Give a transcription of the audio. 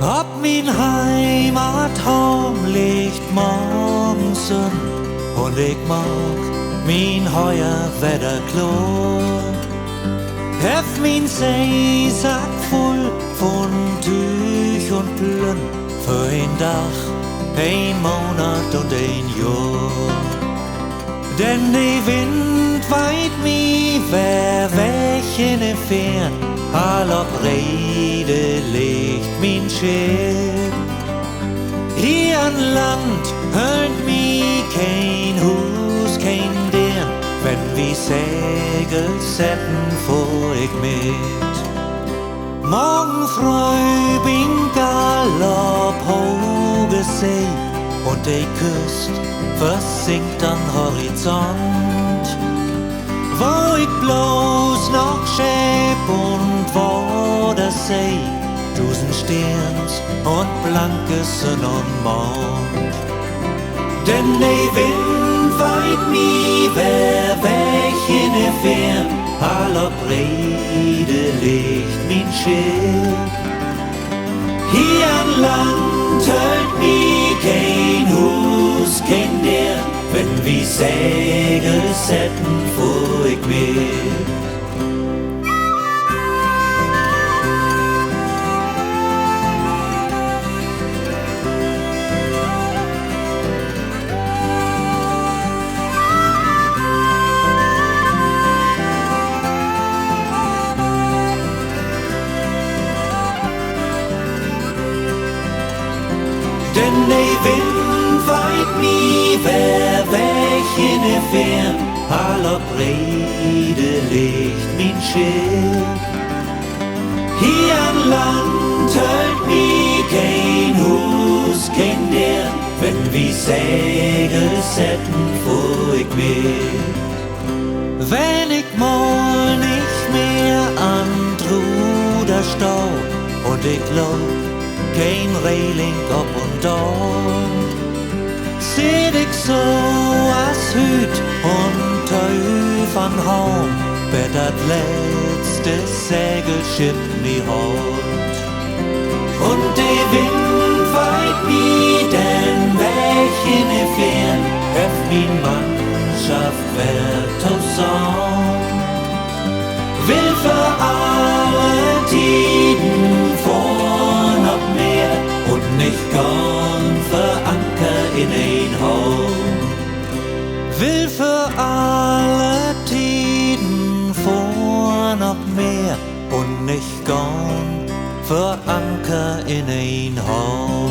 Op min heimathavn ligt morgensen, und ich mag min højre vætterklor. Hef min seesack fuld von Tüch und Plünn für ein Dach, ein Monat und ein Jahr. Denn die Wind weit mi wer weg in den Fern, allop Rede liegt min Schiff. Hier an Land hört mi kein Hus, kein Dern, wenn wir Segel setzen, fuhr ich mit. Morgen früh bin Galopp hoge See und die Küst versinkt am Horizont, wo ich bloß noch schäb und wo der See tausend Sterns und blankes Sonn und Mond. Denn die Wind weit mi wer weg in der Fern, allop Rede liegt min Schiff. Hier an Land hört mi kein Hus, kein der, wenn wir Segel setzen, fuhr ich mit. Denn die Wind weit mi wer weg in der Fern, allop Rede liegt min Schiff. Hier an Land hört mi kein Hus, kein der, wenn wir Segel setzen, fuhr ich mit. Wenn ich mal nicht mehr an Ruder stau und ich glaub, kein Reling ob und down, seht ich so as Hüt und Teuf an Haum, wer dat letzte Segelschiff mi holt. Und die Wind weit mi den Weg in der Fern, hef min Mannschaft wird tausend, will für alle Tiden vorn ob Meer und nicht gern für Anker in ein Haus. Will für alle Tiden vorn ob Meer und nicht gern für Anker in ein Haus.